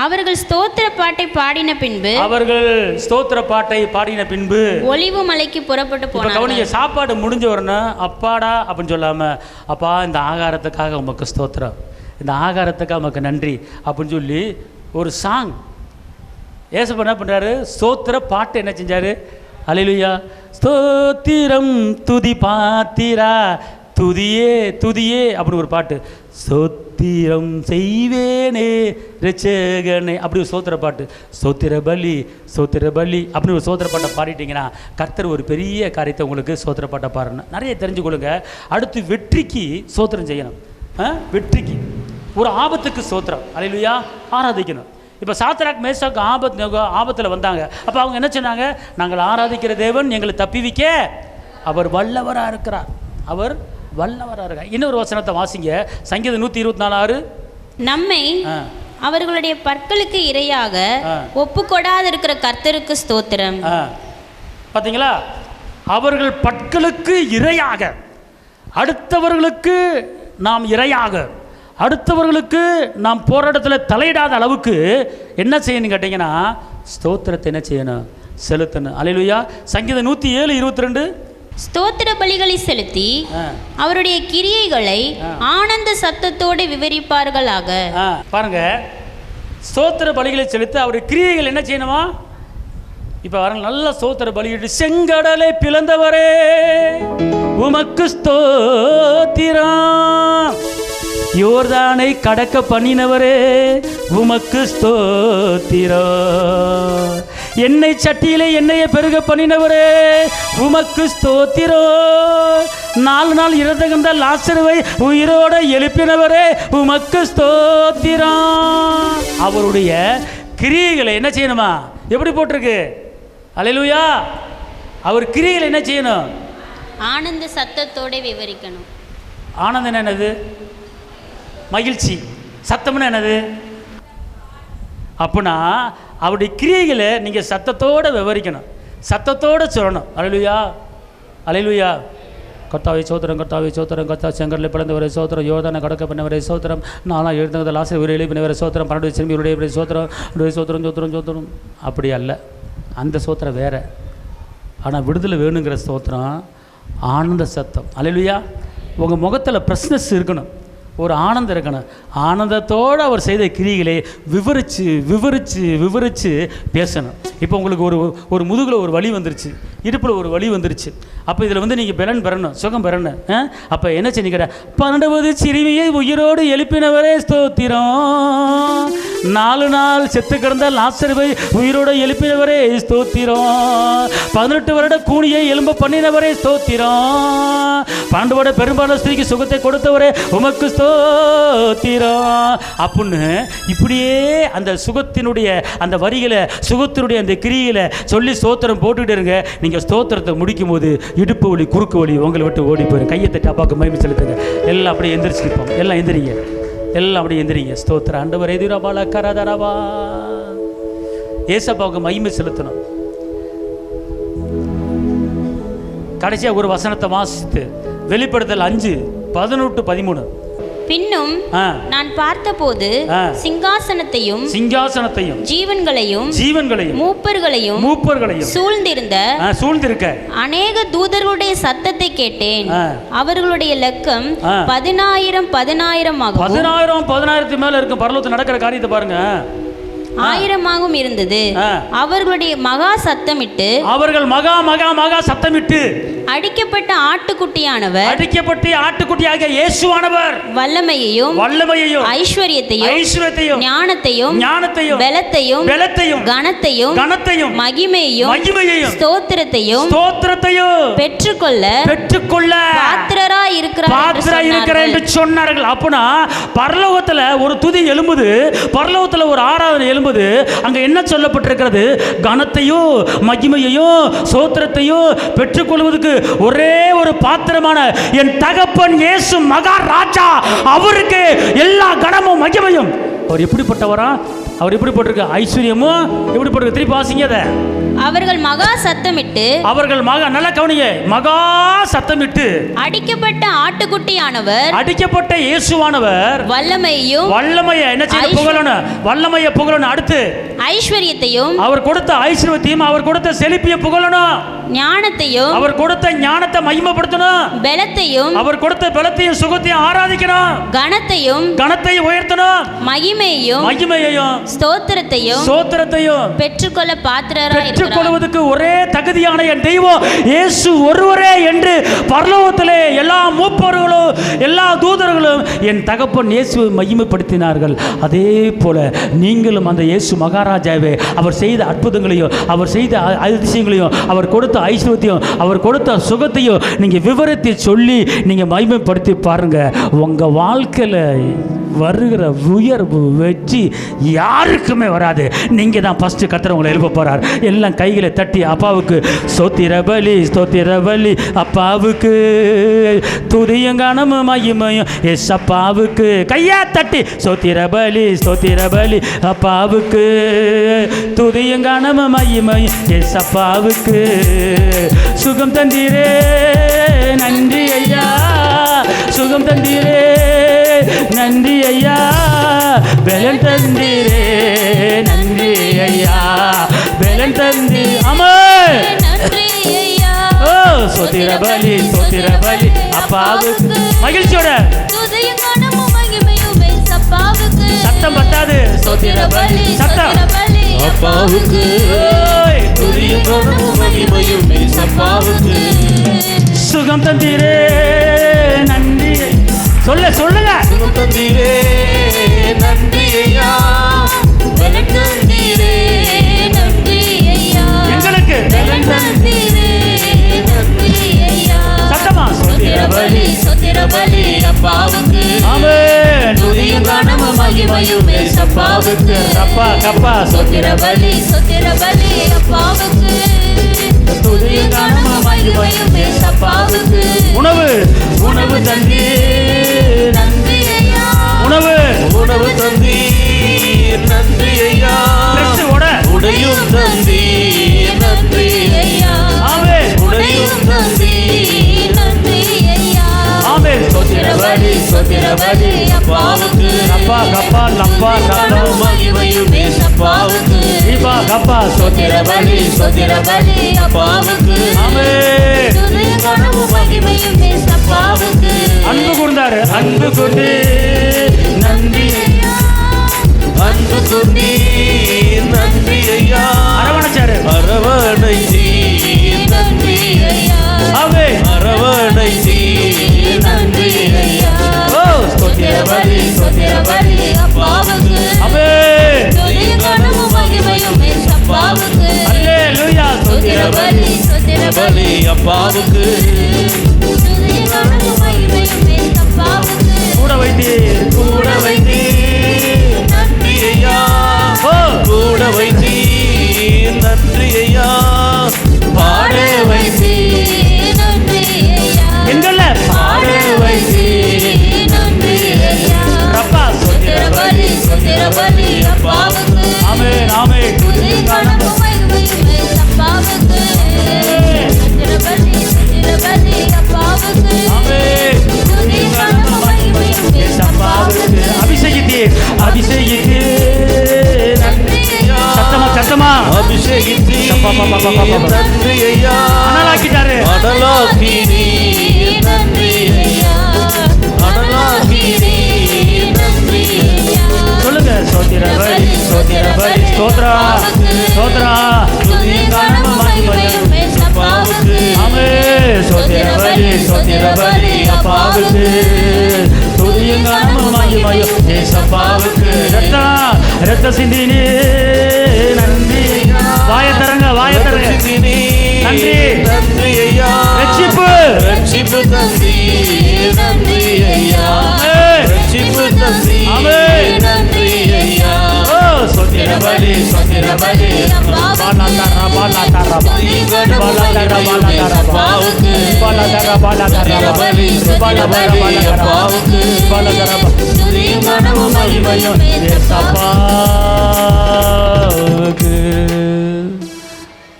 Speaker 2: அவர்கள் ஸ்தோத்திர பாட்டை பாடின பின்பு ஒலிவு மலைக்கு புறப்பட்டு போனார்கள்.
Speaker 1: கவனிங்க, சாப்பாடு முடிஞ்ச உடனே அப்பாடா அப்படின்னு சொல்லாம, அப்பா இந்த ஆகாரத்துக்காக உமக்கு ஸ்தோத்திரம், இந்த ஆகாரத்துக்காக உமக்கு நன்றி அப்படின்னு சொல்லி ஒரு சாங் ஏசப்பா என்ன பண்ணுறாரு? ஸ்தோத்திர பாட்டு என்ன செஞ்சார்? அல்லேலூயா. ஸ்தோத்திரம் துதி பாத்திரா துதியே அப்படின்னு ஒரு பாட்டு. ஸ்தோத்திரம் செய்வேனே ரட்சகனே. அப்படி ஒரு சோத்திர பாட்டு, ஸ்தோத்திர பலி ஸ்தோத்திர பலி அப்படி ஒரு சோத்திர பாட்டை பாடிட்டீங்கன்னா கர்த்தர் ஒரு பெரிய காரியத்தை உங்களுக்கு சோத்திர பாட்டை பாருன்னு நிறைய தெரிஞ்சுக்கொள்ளுங்க. அடுத்து வெற்றிக்கு சோத்திரம் செய்யணும். வெற்றிக்கு ஒரு ஆபத்துக்கு சோத்திரம், அல்லேலூயா, ஆராதிக்கணும். இப்போ சாத்ராக் மேஷாக் ஆபத்தில் வந்தாங்க. அப்போ அவங்க என்ன சொன்னாங்க? நாங்கள் ஆராதிக்கிற தேவன் எங்களை தப்பிவிக்க அவர் வல்லவராக இருக்கிறார், அவர் வல்லவராக இருக்கார். இன்னொரு வசனத்தை வாசிங்க, சங்கீதம் 124:6.
Speaker 2: நம்மை அவர்களுடைய பற்களுக்கு இரையாக ஒப்புக்கொடாது இருக்கிற கர்த்தருக்கு ஸ்தோத்திரம்.
Speaker 1: பார்த்தீங்களா? அவர்கள் பற்களுக்கு இரையாக, அடுத்தவர்களுக்கு நாம் இரையாக, அடுத்தவர்களுக்கு நாம் போராட்டத்தில் தலையிடாத அளவுக்கு என்ன செய்யணும் கேட்டிங்கன்னா ஸ்தோத்திரத்தை என்ன செய்யணும்? செலுத்தணும். அல்லேலூயா. சங்கீதம் 107:22.
Speaker 2: ஸ்தோத்திர பலிகளை செலுத்தி அவருடைய கிரியைகளை ஆனந்த சத்தத்தோடு விவரிப்பார்களாக.
Speaker 1: பாருங்க, ஸ்தோத்திர பலிகளை செலுத்தி அவருடைய கிரியைகள் என்ன செய்யணுமா? இப்போ வர நல்ல ஸ்தோத்திர பலியிட்டு, செங்கடலை பிளந்தவரே உமக்கு ஸ்தோத்திரம், யோர்தானை கடக்க பண்ணினவரே உமக்கு ஸ்தோத்திரம், எண்ணெய் சட்டியிலே எண்ணெயை பெருக பண்ணினவரே உமக்கு ஸ்தோத்திரம், 4 நாள் இறந்தகின்ற லாசருவை உயிரோட எழுப்பினவரே உமக்கு ஸ்தோத்திரம். அவருடைய கிரியைகளை என்ன செய்யணுமா? எப்படி போட்டிருக்கு? அல்லேலூயா. அவர் கிரியைகளை என்ன செய்யணும்?
Speaker 2: ஆனந்த சத்தத்தோட விவரிக்கணும்.
Speaker 1: ஆனந்தம் என்னது? மகிழ்ச்சி. சத்தம்னு என்னது? அப்படின்னா அவருடைய கிரியைகளை நீங்கள் சத்தத்தோடு விவரிக்கணும், சத்தத்தோடு சொல்லணும். அல்லேலூயா, அல்லேலூயா. கர்த்தாவே சோத்திரம், கர்த்தாவே சோத்திரம், கர்த்தா செங்கடலை பிளந்தவரை சோத்திரம், யோர்தானை கடக்க பண்ணவரை சோத்திரம், 4 நாள் எழுந்தது லாசர் உயிரை எழுப்பினவரை சோத்திரம், 12 திரும்பி உடைய சோத்திரம், சோத்திரம் சோத்திரம் சோத்திரம். அப்படி அல்ல, அந்த சோத்திரம் வேறு. ஆனால் விடுதலை வேணுங்கிற ஸ்தோத்திரம் ஆனந்த சத்தம். அல்லேலூயா. உங்கள் முகத்தில் பிரஸ்னஸ் இருக்கணும், ஒரு ஆனந்தம் இருக்கணும். ஆனந்தத்தோடு அவர் செய்த கிரிகளை விவரித்து விவரித்து விவரித்து பேசணும். இப்போ உங்களுக்கு ஒரு முதுகில் ஒரு வலி வந்துருச்சு, இடுப்பில் ஒரு வலி வந்துருச்சு. அப்போ இதில் வந்து நீங்கள் பலன் பெறணும், சுகம் பெறணும். அப்போ என்ன செஞ்சீங்க? 12 சிறுமியை உயிரோடு எழுப்பினவரே ஸ்தோத்திரம், 4 நாள் செத்து கிடந்த லாசருவை உயிரோடு எழுப்பினவரே ஸ்தோத்திரம், 18 வருட கூனியை எலும்ப பண்ணினவரே ஸ்தோத்திரம், 12 வருட பெரும்பாலான ஸ்திரீக்கு சுகத்தை கொடுத்தவரே உமக்கு ஸ்தோத்திரம். அப்படின்னு இப்படியே அந்த சுகத்தினுடைய அந்த வரிகளை, சுகத்தினுடைய அந்த கிரியில சொல்லி ஸ்தோத்திரம் போட்டுக்கிட்டு இருங்க. நீங்கள் ஸ்தோத்திரத்தை முடிக்கும் போது இடுப்பு வலி, குறுக்கு வலி உங்களை விட்டு ஓடி போயிடும். கையை தட்டி அப்பாவுக்கு மகிமை செலுத்துங்க. எல்லாம் அப்படியே எந்திரிச்சிருப்போம். எல்லாம் எந்திரிங்க, எல்லாம் அப்படியே எந்திரிங்க. ஸ்தோத்திரம் ஆண்டவர் எதிரபால கரதரவா. ஏசப்பாவுக்கு மகிமை செலுத்தணும். கடைசியாக ஒரு வசனத்தை வாசித்து வெளிப்படுத்தல் 5:11-13.
Speaker 2: பின்னும் நான் பார்த்தபோது சிங்காசனத்தையும் ஜீவன்களையும் மூப்பர்களையும் சூழ்ந்திருக்க அநேக தூதர்களுடைய சத்தத்தை கேட்டேன். அவர்களுடைய லக்கம் 10,000
Speaker 1: 10,000 மேல இருக்கும். பரலோகத்தில் நடக்கிற காரியத்தை பாருங்க.
Speaker 2: 1000 இருந்தது. அவர்களுடைய மகா சத்தமிட்டு அடிக்கப்பட்ட ஆட்டுக்குட்டியாக இயேசுவானவர் வல்லமையையும் ஐஸ்வரியத்தையும் ஞானத்தையும் பலத்தையும் கனத்தையும் மகிமையையும் ஸ்தோத்திரத்தையும் பெற்றுக்கொள்ள பாத்திரராய் இருக்கிறார் என்று
Speaker 1: சொன்னார்கள். அப்பனா பரலோகத்தில் ஒரு துதி எழும்புது, பரலோகத்தில் ஒரு ஆராதனை எழும்புது. அங்க என்ன சொல்லப்பட்டிருக்கிறது? கனத்தையும் மகிமையையும் ஸ்தோத்திரத்தையும் பெற்றுக்கொள்வதற்கு ஒரே ஒரு பாத்திரமான என் தகப்பன் இயேசு மகாராஜா, அவருக்கு எல்லா கனமும் மகிமையும். அவர் எப்படிப்பட்டவரா? அவர் எப்படி போட்டிருக்க? ஐஸ்வர்யமும் எப்படி போட்டிருக்க? திருப்பி வாசிங்க அதை.
Speaker 2: அவர்கள் மகா சத்தமிட்டு
Speaker 1: நல்ல கவனிங்க, மகா சத்தமிட்டு
Speaker 2: அடிக்கப்பட்ட ஆட்டுக்குட்டியானவர்,
Speaker 1: அடிக்கப்பட்ட இயேசுவானவர் வல்லமையை என்ன செய்ய புகழணும்? வல்லமையை புகழணும். அடுத்து
Speaker 2: ஐஸ்வரியத்தையும்,
Speaker 1: அவர் கொடுத்த ஐஸ்வரியத்தையும், அவர் கொடுத்த செழிப்பையும் புகழணும்.
Speaker 2: ஞானத்தையும்,
Speaker 1: அவர் கொடுத்த ஞானத்தை மகிமைப்படுத்தணும்.
Speaker 2: பலத்தையும்,
Speaker 1: அவர் கொடுத்த பலத்தையும் சுகத்தையும் ஆராதிக்கணும்.
Speaker 2: கனத்தையும்
Speaker 1: உயர்த்தணும்.
Speaker 2: மகிமையையும் ஸ்தோத்திரத்தையும் பெற்றுக்கொள்ள
Speaker 1: பெற்றுக்கொள்வதற்கு ஒரே தகுதியான என் தெய்வம் இயேசு ஒருவரே என்று பரலோகத்திலே எல்லா மூப்பர்களும் எல்லா தூதர்களும் என் தகப்பன் இயேசுவை மகிமைப்படுத்தினார்கள். அதே போல நீங்களும் அந்த இயேசு மகாராஜாவே அவர் செய்த அற்புதங்களையும் அவர் செய்த அதிசயங்களையும் அவர் கொடுத்த ஐஸ்வர்யத்தையும் அவர் கொடுத்த சுகத்தையும் நீங்கள் விவரத்தை சொல்லி நீங்கள் மகிமைப்படுத்தி பாருங்க. உங்கள் வாழ்க்கையில் வருகிற உயர்வு வெற்றி யாருக்குமே வராது. நீங்கள் தான் ஃபஸ்ட்டு கர்த்தர் உங்களை எழுப்ப போகிறார். எல்லாம் கைகளை தட்டி அப்பாவுக்கு ஸ்தோத்திர பலி அப்பாவுக்கு துதியும் கனமும் மகிமையும் எஸ் அப்பாவுக்கு கையா தட்டி ஸ்தோத்திர பலி அப்பாவுக்கு துதியும் கனமும் மகிமையும் எஸ் அப்பாவுக்கு சுகம் தந்தீரே நன்றி ஐயா, சுகம் தந்தீரே நன்றி ஐயா, பலன் தந்தீரே நன்றி ஐயா, பலன் தந்தி அம்மா ஓ ஸ்தோத்திர பலி அப்பாவுக்கு மகிழ்ச்சியோட சத்தம் பத்தாது. ஸ்தோத்திர பலி சத்தம்
Speaker 3: அப்பாவுக்கு
Speaker 1: சுகம் தந்தீரே நன்றி சொல்லுங்க
Speaker 3: சுகம் தந்தீரே நன்றி ஐயா, பலன் தந்தீரே நன்றி ஐயா,
Speaker 1: எங்களுக்கு
Speaker 3: பலன் தந்தீரே நன்றி ஐயா.
Speaker 1: சத்தமா
Speaker 3: ஸ்தோத்திர பலி அப்பாவுக்கு
Speaker 1: ஆமென்
Speaker 3: துதியும் கனமும் மகிமையும் அப்பாவுக்கு
Speaker 1: கப்பா
Speaker 3: ஸ்தோத்திர பலி அப்பாவுக்கு துதியும் கனமும் மகிமையும் அப்பாவுக்கு
Speaker 1: உணவு தந்தி
Speaker 3: நன்றி ஐயா,
Speaker 1: உணவு
Speaker 3: தந்தி நன்றி ஐயா, உடையும் தந்தி நன்றி ஐயா, உடையும் தந்தி நன்றி ஐயா. ஸ்தோத்திர பலி அப்பாவுக்கு
Speaker 1: கப்பா
Speaker 3: கனமும் மகிமையும் அப்பாவுக்கு ஸ்தோத்திர பலி அப்பாவுக்கு துதியும் கனமும் மகிமையும் அப்பாவுக்கு.
Speaker 1: அன்பு கூர்ந்தாரு அன்பு கொண்டு நன்றி
Speaker 3: அன்பு கொண்டீ நன்றி ஐயா,
Speaker 1: அரவணைச்சாரு
Speaker 3: அரவணைச்சி நன்றி ஐயா, அரவணைச்சி நன்றி ஐயா. ஸ்தோத்திர பலி அப்பாவுக்கு துதியும் கனமும் மகிமையும் அப்பாவுக்கு
Speaker 1: அல்லேலூயா.
Speaker 3: ஸ்தோத்திர பலி அப்பாவுக்கு துதியும் கனமும் மகிமையும் அப்பாவுக்கு
Speaker 1: கூட வைத்தீர்
Speaker 3: நன்றி ஐயா, கூட வைத்தீ நன்றி ஐயா, பாட வைத்தீ நன்றி ஐயா,
Speaker 1: எங்கல்ல
Speaker 3: பாட வைத்தீ நன்றி ஐயா. ஸ்தோத்திர பலி அப்பாவுக்கு
Speaker 1: ஆமென்
Speaker 3: துதியும் கனமும் மகிமையும் அப்பாவுக்கு ஸ்தோத்திர பலி அப்பாவுக்கு துதியும் கனமும் மகிமையும் அப்பாவுக்கு.
Speaker 1: அபிஷேகித்தீர்
Speaker 3: நன்றி ஐயா,
Speaker 1: சத்தமா
Speaker 3: அபிஷேகித்தீ நன்றி ஐயா,
Speaker 1: அனலாக்கிட்டாரு
Speaker 3: அனலாக்கினீ நன்றி ஐயா, அனலாக்கினீ நன்றி ஐயா.
Speaker 1: சொல்லுங்க ஸ்தோத்திர பலி ஸ்தோத்ரா
Speaker 3: துதியும் கனமும் மகிமையும் அப்பாவுக்கு
Speaker 1: ஆமென் ஸ்தோத்திர பலி அப்பாவுக்கு துதியும் கனமும் மகிமையும் ஏசப்பாவுக்கு ரத்த சிந்தினி நன்றி வாய தரங்க நன்றி
Speaker 3: நன்றி ஐயா, ரட்சிப்பு தந்தி நன்றி ஐயா, ரட்சிப்பு தந்தி நன்றி ஐயா.
Speaker 1: ஸ்தோத்திர பலி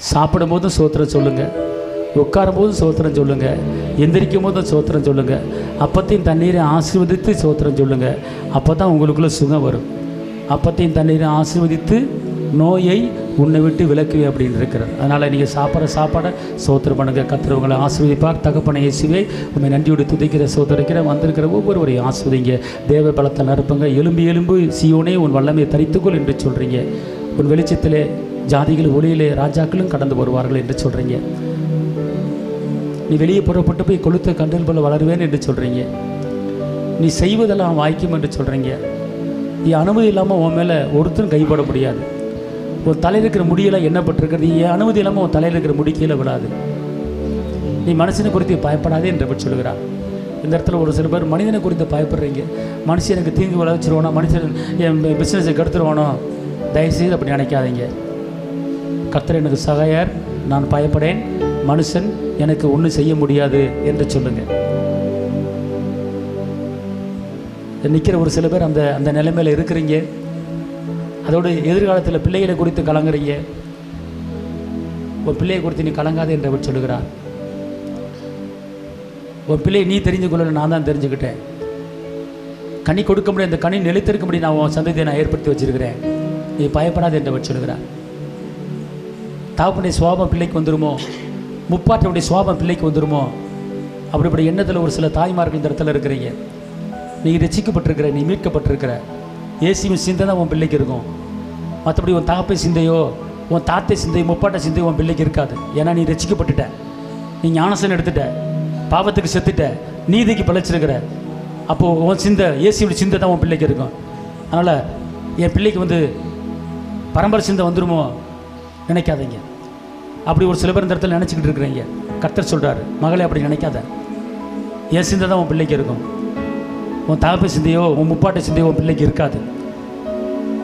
Speaker 1: சாப்பிடும் போதும் சோத்திரம் சொல்லுங்க, உட்காரும் போதும் சோத்திரம் சொல்லுங்க, எந்திரிக்கும் போதும் சோத்திரம் சொல்லுங்க, அப்பத்தையும் தண்ணீரை ஆசீர்வதித்து சோத்திரம் சொல்லுங்க. அப்போ தான் உங்களுக்குள்ள சுகம் வரும். அப்பத்தையும் தண்ணீரை ஆசீர்வதித்து நோயை உன்னை விட்டு விலக்குவே அப்படின்னு இருக்கிறார். அதனால் நீங்கள் சாப்பிட்ற சாப்பாடை சோத்திரம் பண்ணுங்க. கர்த்தர் உங்களை ஆசீர்வதிப்பார். தகப்பனை இயேசுவே உண்மை நன்றியோடு துதிக்கிற சோதரிக்கிற வந்திருக்கிற ஒவ்வொருவரையும் ஆசீர்வதிங்க. தேவ பலத்தை நிரப்புங்க. எலும்பு எலும்பு சீயோனே உன் வல்லமையை தரித்துக்கொள் என்று சொல்கிறீங்க. உன் வெளிச்சத்திலே ஜாதிகள் ஒளியிலே ராஜாக்களும் கடந்து வருவார்கள் என்று சொல்கிறீங்க. நீ வெளியே புறப்பட்டு போய் கொளுத்த கண்டல் போல வளருவேன் என்று சொல்கிறீங்க. நீ செய்வதெல்லாம் வாய்க்கும் என்று சொல்கிறீங்க. நீ அனுமதி இல்லாமல் உன் மேலே ஒருத்தரும் கைப்பட முடியாது. உன் தலையில் இருக்கிற முடியெல்லாம் எண்ணப்பட்டிருக்கிறது. என் அனுமதி இல்லாமல் உன் தலையில் இருக்கிற முடி கீழே விடாது. நீ மனுஷனை குறித்து பயப்படாதே என்று சொல்கிறார். இந்த இடத்துல ஒரு சில பேர் மனிதனை குறித்து பயப்படுறீங்க. மனுஷன் எனக்கு தீங்கு விளைவிச்சிருவானோ, மனுஷன் என் பிஸ்னஸை கெடுத்துருவானோ. தயவுசெய்து அப்படி நினைக்காதீங்க. கர்த்தர் எனக்கு சகாயர், நான் பயப்படேன், மனுஷன் எனக்கு ஒன்றும் செய்ய முடியாது என்று சொல்லுங்கள். நிற்கிற ஒரு சில பேர் அந்த அந்த நிலைமையில் இருக்கிறீங்க. அதோடு எதிர்காலத்தில் பிள்ளைகளை குறித்து கலங்குறீங்க. உன் பிள்ளையை குறித்து நீ கலங்காதே என்று சொல்லுகிறார். உன் பிள்ளையை நீ தெரிஞ்சு கொள்ள, நான் தான் தெரிஞ்சுக்கிட்டேன். கனி கொடுக்க முடியாது, இந்த கனி நிலைத்திருக்க முடியும், நான் உன் சந்ததியை நான் ஏற்படுத்தி வச்சிருக்கிறேன், நீ பயப்படாது என்று சொல்லுகிறார். தாப்புடைய சுவாபம் பிள்ளைக்கு வந்துருமோ, முப்பாட்டனுடைய சுவாபம் பிள்ளைக்கு வந்துருமோ, அப்படிப்பட்ட எண்ணத்தில் ஒரு சில தாய்மார்கள் இந்த இடத்துல இருக்கிறீங்க. நீ ரசிக்கப்பட்டிருக்கிற, நீ மீட்கப்பட்டிருக்கிற. இயேசுவின் சிந்தை தான் உன் பிள்ளைக்கு இருக்கும். மற்றபடி உன் தகப்பை சிந்தையோ, உன் தாத்தை சிந்தையோ, முப்பாட்ட சிந்தையோ உன் பிள்ளைக்கு இருக்காது. ஏன்னா நீ ரசிக்கப்பட்டுட்ட, நீ ஞானசன் எடுத்துட்ட, பாவத்துக்கு செத்துட்ட, நீதிக்கு பிழைச்சிருக்கிற. அப்போது உன் சிந்தை, இயேசுவின் சிந்தை தான் உன் பிள்ளைக்கு இருக்கும். அதனால் என் பிள்ளைக்கு பரம்பரை சிந்தை வந்துருமோ நினைக்காதீங்க. அப்படி ஒரு சில பேர் இந்த இடத்துல நினச்சிக்கிட்டு இருக்கிறீங்க. கர்த்தர் சொல்கிறார், மகளே அப்படி நினைக்காத. என் சிந்தை தான் உன் பிள்ளைக்கு இருக்கும். உன் தகப்பை சிந்தையோ, உன் முப்பாட்டை சிந்தையோ உன் பிள்ளைக்கு இருக்காது.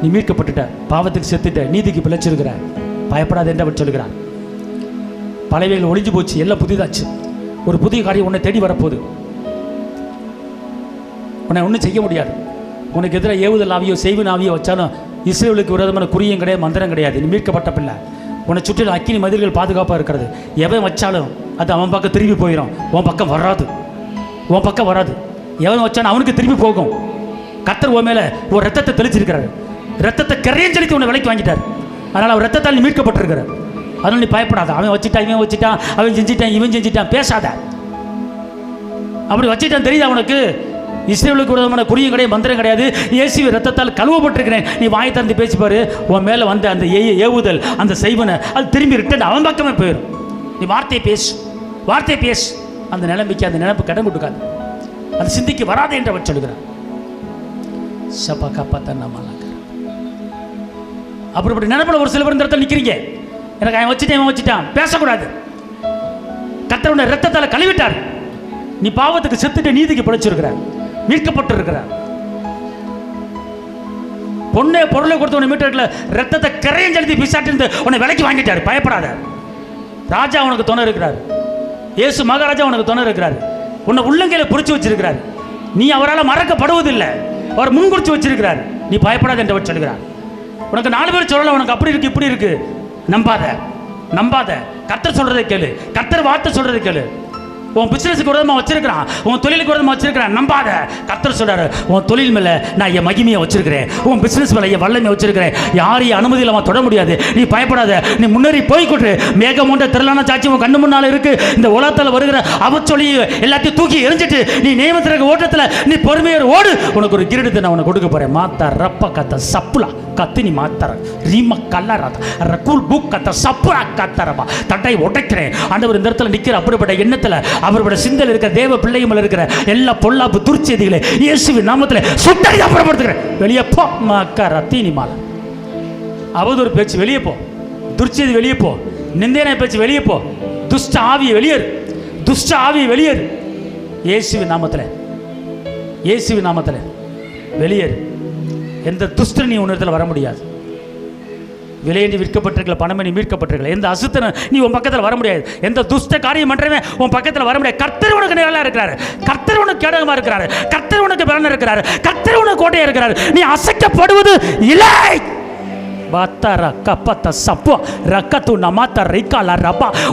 Speaker 1: நீ மீட்கப்பட்டுட்ட, பாவத்துக்கு செத்துட்ட, நீதிக்கு பிழைச்சிருக்கிற, பயப்படாது என்று அவர் சொல்கிறார். பழையவைகள் ஒளிஞ்சு போச்சு, எல்லாம் புதிதாச்சு. ஒரு புதிய காரியம் உன்னை தேடி வரப்போகுது. உன்னை ஒன்றும் செய்ய முடியாது. உனக்கு எதிராக ஏவுதல் ஆவியோ செய்வின் ஆவியோ வச்சாலும் இஸ்ரவேலுக்கு விரோதமான குறியும் கிடையாது, மந்திரம் கிடையாது. நீ மீட்கப்பட்ட பிள்ளை. உன்னை சுற்றிலும் அக்கினி மதில்கள் பாதுகாப்பாக இருக்கிறது. எவன் வச்சாலும் அது அவன் பக்கம் திரும்பி போயிடும், உன் பக்கம் வராது. உன் பக்கம் வராது. எவன் வச்சாலும் அவனுக்கு திரும்பி போகும். கர்த்தர் உன் மேலே ஒரு ரத்தத்தை தெளிச்சிருக்கிறார். ரத்தத்தை கரையும் செலுத்தி உன்னை விலைக்கு வாங்கிட்டார். அதனால் அவர் ரத்தத்தால் நீ மீட்கப்பட்டிருக்கிற. அதனால் நீ பயப்படாத. அவன் வச்சுட்டான், இவன் வச்சுட்டான், அவன் செஞ்சிட்டான், இவன் செஞ்சிட்டான், பேசாத. அப்படி வச்சுட்டான் தெரியுதா உனக்கு? இஸ்ரவேலுக்கு விரோதமான குறியும் கிடையாது, மந்திரம் கிடையாது. இயேசுவின் ரத்தத்தால் கழுவப்பட்டிருக்கிறேன். நீ வாயை திறந்து பேசிப்பாரு, உன் மேலே வந்த அந்த ஏவுதல், அந்த செய்வனை அது திரும்பி ரிட்டன் அவன் பக்கமே போயிடும். நீ வார்த்தையை பேசு, வார்த்தையை பேசு. அந்த நிலைமைக்கு அந்த நினைப்பு கடன் கொடுக்காது, அந்த சிந்திக்கு வராது என்று அவர் சொல்கிறார். அப்படிப்பட்ட நினைப்பில் ஒரு சில பேர் இந்த இடத்துல நிற்கிறீங்க. எனக்கு அவன் வச்சுட்டேன், அவன் வச்சுட்டான், பேசக்கூடாது. கர்த்தருடைய ரத்தத்தால் கழுவிட்டார். நீ பாவத்துக்கு செத்துட்டு நீதிக்கு பிழைச்சிருக்கிற, மீட்கப்பட்டிருக்கிற. பொண்ணை பொருளை கொடுத்து உன்னை மீட்டர்ல ரத்தத்தை கரையும் செலுத்தி பிசாட்டு உன்னை விலைக்கு வாங்கிட்டாரு. பயப்படாத. ராஜா உனக்கு துணை இருக்கிறார். இயேசு மகாராஜா உனக்கு துணை இருக்கிறார். உன்னை உள்ளங்கையில புடிச்சு வச்சிருக்கிறார். நீ அவரால் மறக்கப்படுவதில்லை, அவர் முன்குறிச்சு வச்சிருக்கிறார். நீ பயப்படாத என்று சொல்கிறார். உனக்கு 4 பேர் சொல்லலாம், உனக்கு அப்படி இருக்கு இப்படி இருக்கு. நம்பாத, நம்பாத. கர்த்தர் சொல்றதை கேளு, கர்த்தர் வார்த்தை சொல்றதை கேளு. உன் பிசினஸுக்கு விரோதமாக வச்சிருக்கிறான், உன் தொழிலுக்கு விரோதமாக வச்சிருக்கிறான், நம்பாத. கர்த்தர் சொல்றாரு, உன் தொழில் மேலே நான் என் மகிமையை வச்சிருக்கிறேன், உன் பிசினஸ் மேலே என் வல்லமையை வச்சிருக்கிறேன். யாரையும் அனுமதி இல்லாமல் தொட முடியாது. நீ பயப்படாத, நீ முன்னேறி போய்கொண்டு. மேகம் ஒன்ற திரளான சாட்சி உன் கண்ணு முன்னால் இருக்கு. இந்த உலகத்தில் வருகிற அவச்சொலி எல்லாத்தையும் தூக்கி எரிஞ்சிட்டு நீ நியமத்திற்கு ஓட்டத்தில் நீ பொறுமையோடு ஓடு. உனக்கு ஒரு கிரீடத்தை நான் உனக்கு கொடுக்க போறேன். மாத்தா ரப்ப கத்த சப்புலா கத்து நீ மாத்தர ரீம கல்லறாத ரக்கூல் புக் கத்த சப்புலா கத்தரபா தட்டை உடைக்கிறேன். ஆண்டவர் இந்த இடத்துல நிற்கிற அப்படிப்பட்ட எண்ணத்தில் அவருடைய சிந்தையில் இருக்கிற தேவ பிள்ளைகள் இருக்கிற எல்லா பொல்லாப்பு துர்ச்செய்திகளை இயேசுவின் நாமத்தில் சுட்டறி அப்புறப்படுத்துகிறேன். வெளியே போ மக்கா தீனி மாலை. அவதூறு பேச்சு வெளியே போ, துர்ச்செய்தி வெளியே போ, நிந்தனை பேச்சு வெளியே போ, துஷ்ட ஆவியை வெளியேறு, துஷ்ட ஆவியை வெளியேறு. இயேசுவின் நாமத்தில், இயேசுவின் நாமத்தில் வெளியேறு. எந்த துஷ்டன் நீ உன்னிடத்தில் வர முடியாது. விலையேண்டி விற்கப்பட்டிருக்கல, பணமே நீ மீட்கப்பட்டிருக்கல. எந்த அசுத்தனை நீ உன் பக்கத்தில் வர முடியாது. எந்த துஷ்ட காரியம் பண்றவே உன் பக்கத்தில் வர முடியாது. கர்த்தர் உனக்கு நிழலா இருக்கிறாரு, கர்த்தர் உனக்கு கேடகமா இருக்கிறாரு, கர்த்தர் உனக்கு பலன் இருக்கிறாரு, கர்த்தர் உனக்கு கோட்டையா இருக்கிறாரு. நீ அசைக்கப்படுவது இல்லை.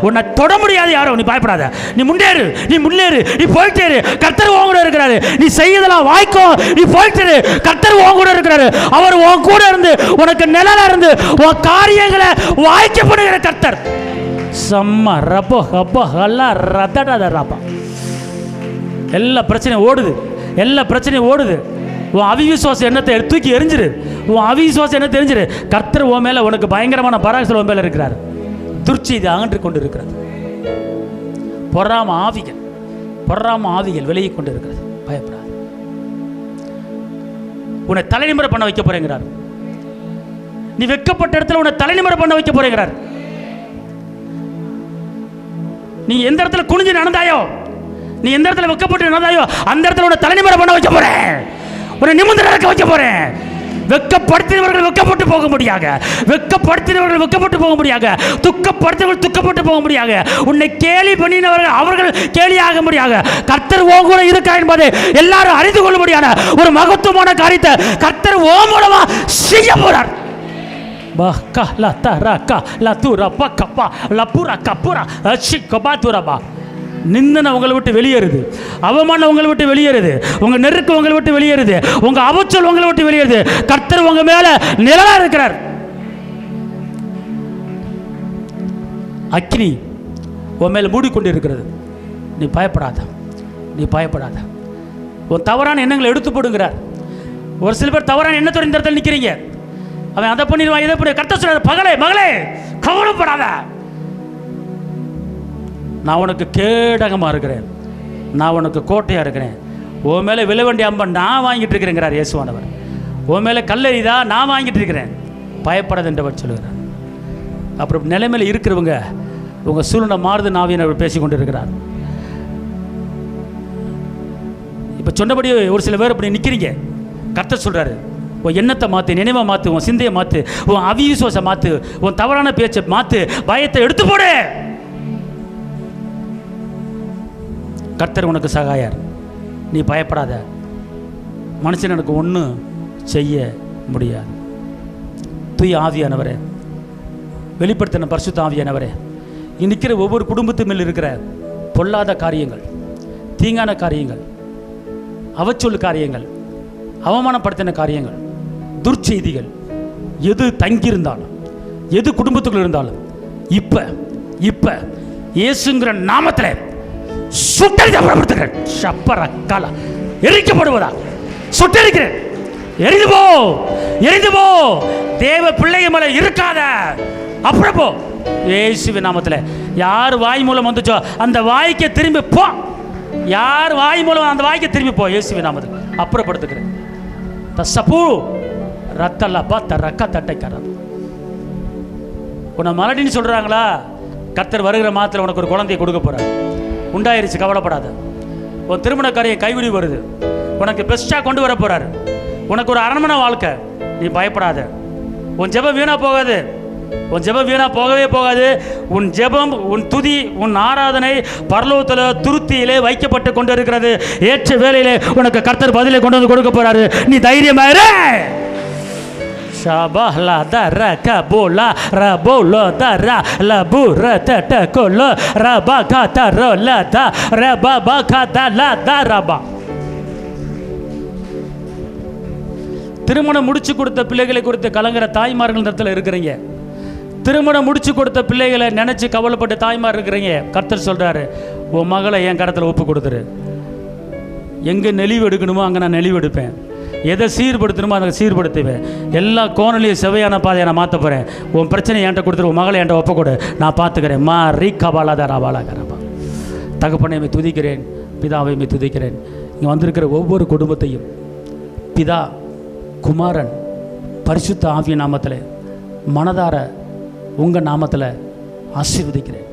Speaker 1: உன்னை தொட முடியாது யாரும். நீ பயப்படாத, நீ முன்னேறு, நீ முன்னேறு, நீ போயிட்டே இரு. கர்த்தர் உன் கூட இருக்கிறாரு. நீ செய்யதெல்லாம் வாய்க்கும், நீ போயிட்டு இரு. கர்த்தர் உன் கூட இருக்கிறாரு. அவர் உன் கூட இருந்து உனக்கு நிழலா இருந்து உன் காரியங்களை வாய்க்கப்படுகிற கர்த்தர். சம்மா ரப்போ ஹப்போ ஹல்லா ரதடத ரப்பா. எல்லா பிரச்சனையும் ஓடுது, எல்லா பிரச்சனையும் ஓடுது. உன் அவிசுவாச எண்ணத்தை தூக்கி எரிஞ்சிரு. உன் அவிசுவாச எண்ணத்தை எரிஞ்சிரு. கர்த்தர் உன் மேலே உனக்கு பயங்கரமான பராசல் உன் மேலே இருக்கிறார். துர்ச்செய்தி அகன்று கொண்டு இருக்கிறது. பொறாம ஆவிகள் விலகி கொண்டு இருக்கிறது. பயப்படாது. உன்னை தலைநிமிர பண்ண வைக்க போறேங்கிறார். நீ வெட்கப்பட்ட இடத்துல உன்னை தலைநிமிர பண்ண வைக்க போறேங்கிறார். நீ எந்த இடத்துல குனிஞ்சு நடந்தாயோ, நீ எந்த இடத்துல வெட்கப்பட்டு நடந்தாயோ, அந்த இடத்துல உன்னை தலைநிமிர பண்ண வைக்க போறேன். உன்னை நிமிர்ந்து நடக்க வைக்க போறேன். வெட்கப்படுத்தினவர்கள் வெட்கப்பட்டு போக முடியாத, வெட்கப்படுத்தினவர்கள் வெட்கப்பட்டு போக முடியாத, துக்கப்படுத்தினவர்கள் துக்கப்பட்டு போக முடியாத, உன்னை கேலி பண்ணினவர்கள் அவர்கள் கேலியாக முடியாத, கர்த்தர் ஓ கூட இருக்கா என்பதை எல்லாரும் அறிந்து கொள்ள முடியாத ஒரு மகத்துவமான காரியத்தை கர்த்தர் ஓ மூலமா செய்ய போறார். நிந்தனை உங்களை விட்டு வெளியேறுது. அவமானம் உங்களை விட்டு வெளியேறுது. உங்க நெருக்கம் உங்களை விட்டு வெளியேறுது. உங்க அவச்சல் உங்களை விட்டு வெளியேறுது. கர்த்தர் உங்க மேல நிழலா இருக்கிறார். அக்கினி உன் மேல மூடிக்கொண்டு இருக்கிறது. நீ பயப்படாத, நீ பயப்படாத. உன் தவறான எண்ணங்களை எடுத்து போடுங்கிறார். ஒரு சில பேர் தவறான எண்ணத்தோட இந்த இடத்துல நிற்கிறீங்க. அவன் அதை பண்ணிடுவான், இதை பண்ணி. கர்த்தர் சொல்றார், பகலே மகளே கவலைப்படாத, நான் உனக்கு கேடகமா இருக்கிறேன், நான் உனக்கு கோட்டையா இருக்கிறேன். உன் மேலே விலை வேண்டிய அம்பன் நான் வாங்கிட்டு இருக்கிறேங்கிறார் இயேசுவானவர். உன் மேலே கல்லெறிதா நான் வாங்கிட்டு இருக்கிறேன், பயப்படாது என்றவர் சொல்லுகிறார். அப்புறம் நிலைமையில இருக்கிறவங்க உங்க சூழ்நிலை மாறுது நாவின் அவர் பேசி கொண்டு இருக்கிறார். இப்போ சொன்னபடி ஒரு சில பேர் அப்படி நிற்கிறீங்க. கர்த்தர் சொல்றாரு, உன் எண்ணத்தை மாற்று, நினைவை மாற்று, உன் சிந்தையை மாற்று, உன் அவிசுவாசை மாற்று, உன் தவறான பேச்சை மாற்று, பயத்தை எடுத்து போடு. கர்த்தர் உனக்கு சகாயார். நீ பயப்படாத. மனுஷன் எனக்கு ஒன்றும் செய்ய முடியாது. தூய ஆவியானவரே, வெளிப்படுத்தின பரிசுத்த ஆவியானவரே, நிற்கிற ஒவ்வொரு குடும்பத்து மேல் இருக்கிற பொல்லாத காரியங்கள், தீங்கான காரியங்கள், அவச்சொல் காரியங்கள், அவமானப்படுத்தின காரியங்கள், துர்ச்செய்திகள் எது தங்கியிருந்தாலும், எது குடும்பத்துக்குள்ள இருந்தாலும் இப்ப இயேசுங்கிற நாமத்தில் சுட்டரிக்கப்படுகிறேன். எரிக்கப்படுவதா சுட்டரிக்கிறேன். எரிந்து போ, எரிந்து போ. தேவ பிள்ளைய மேல இருக்காத. அப்புறம் போ. இயேசுவின் நாமத்தில் யார் வாய் மூலம் வந்துச்சோ அந்த வாய்க்கு திரும்பி போ. யார் வாய் மூலம் அந்த வாய்க்கு திரும்பி போ. இயேசுவின் நாமத்தில் அப்புறப்படுத்துகிறேன். தசபு ரத்தல்ல பார்த்த ரக்க தட்டைக்காரர். உன்னை மலடின்னு சொல்றாங்களா? கர்த்தர் வருகிற மாதத்தில் உனக்கு ஒரு குழந்தையை கொடுக்க போறார். உண்டாயிருச்சு, கவலைப்படாத. உன் திருமண காரியம் கைவிடி வருது. உனக்கு பெஸ்ட்டாக கொண்டு வர போறாரு. உனக்கு ஒரு அரண்மனை வாழ்க்கை. நீ பயப்படாத. உன் ஜெபம் வீணா போகாது. உன் ஜெபம் வீணா போகவே போகாது. உன் ஜெபம், உன் துதி, உன் ஆராதனை பரலோகத்தில் துருத்தியிலே வைக்கப்பட்டு கொண்டு இருக்கிறது. ஏற்ற வேளையிலே உனக்கு கர்த்தர் பதிலை கொண்டு வந்து கொடுக்க போறாரு. நீ தைரியமாயிரு. Shabala da ra ka bola ra bolo da ra la bu ra ta ta kolo ra ba ka ta ro la da ra ba ba ka da la da ra ba. திருமணம் முடிச்சு கொடுத்த பிள்ளைகளை குறித்து கலங்குற தாய்மார்கள் இடத்துல இருக்கிறீங்க. திருமணம் முடிச்சு கொடுத்த பிள்ளைகளை நினைச்சு கவலைப்பட்ட தாய்மார் இருக்கிறீங்க. கர்த்தர் சொல்றாரு, உன் மகளை என் கடத்தில் ஒப்பு கொடுத்துரு. எங்கே நெளிவு எடுக்கணுமோ அங்கே நான் நெளிவு எடுப்பேன். எதை சீர்படுத்தணுமோ அதை சீர்படுத்துவேன். எல்லா கோணலையும் செவையான பாதையை நான் மாற்ற போகிறேன். உன் பிரச்சனை என்கிட்ட கொடுத்துரு, உன் மகளை என்கிட்ட ஒப்ப கொடு, நான் பார்த்துக்கிறேன். மா ரீ கபாலாதா ராபாலா கரபா. தகப்பனை துதிக்கிறேன், பிதாவை துதிக்கிறேன். இங்கே வந்திருக்கிற ஒவ்வொரு குடும்பத்தையும் பிதா, குமாரன், பரிசுத்த ஆவிய நாமத்தில் மனதார உங்கள் நாமத்தில் ஆசீர்வதிக்கிறேன்.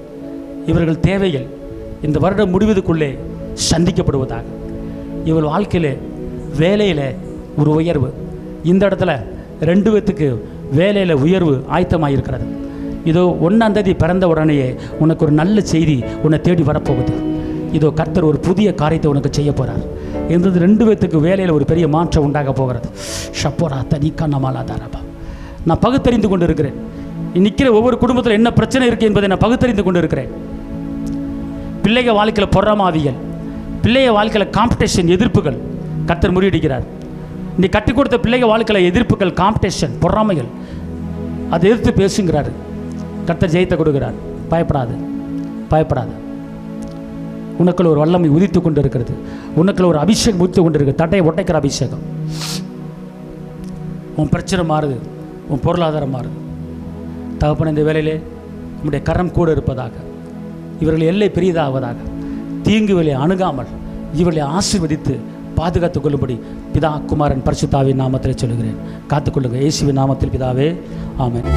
Speaker 1: இவர்கள் தேவைகள் இந்த வருடம் முடிவதற்குள்ளே சந்திக்கப்படுவதாக. இவள் வாழ்க்கையில் வேலையில் ஒரு உயர்வு, இந்த இடத்துல 2 பேத்துக்கு வேலையில் உயர்வு ஆயத்தமாக இருக்கிறது. இதோ 1ஆம் தேதி பிறந்த உடனேயே உனக்கு ஒரு நல்ல செய்தி உன்னை தேடி வரப்போகுது. இதோ கர்த்தர் ஒரு புதிய காரியத்தை உனக்கு செய்ய போகிறார். இந்த 2 பேத்துக்கு வேலையில் ஒரு பெரிய மாற்றம் உண்டாக போகிறது. ஷப்போரா தனிக்கா நமாலாதாரபா. நான் பகுத்தறிந்து கொண்டு இருக்கிறேன். நிற்கிற ஒவ்வொரு குடும்பத்தில் என்ன பிரச்சனை இருக்குது என்பதை நான் பகுத்தறிந்து கொண்டு இருக்கிறேன். பிள்ளைங்க வாழ்க்கையில் பொறாமாவியல், பிள்ளைங்க வாழ்க்கையில் காம்படிஷன், எதிர்ப்புகள் கர்த்தர் முறியடிக்கிறார். நீ கற்றுக் கொடுத்த பிள்ளைங்க வாழ்க்கையில் எதிர்ப்புகள், காம்படிஷன், பொறாமைகள், அதை எதிர்த்து பேசுங்கிறாரு. கர்த்தர் ஜெயத்தை கொடுக்கிறார். பயப்படாது, பயப்படாது. உனக்குள்ள ஒரு வல்லமை உதித்து கொண்டு இருக்கிறது. உனக்குள்ள ஒரு அபிஷேகம் உதித்து கொண்டு இருக்குது. தட்டையை ஒட்டைக்கிற அபிஷேகம். உன் பிரச்சனை மாறுது, உன் பொருளாதாரம் மாறுது. தகப்பன இந்த வேலையிலே நம்முடைய கரம் கூட இருப்பதாக, இவர்கள் எல்லை பெரியதாவதாக, தீங்குகளை அணுகாமல் இவர்களை ஆசீர்வதித்து பாதுகாத்துக் கொள்ளும்படி பிதா, குமாரன், பரிசுத்தாவின் நாமத்தில் சொல்லுகிறேன். காத்துக்கொள்ளுங்க இயேசுவின் நாமத்தில் பிதாவே, ஆமென்.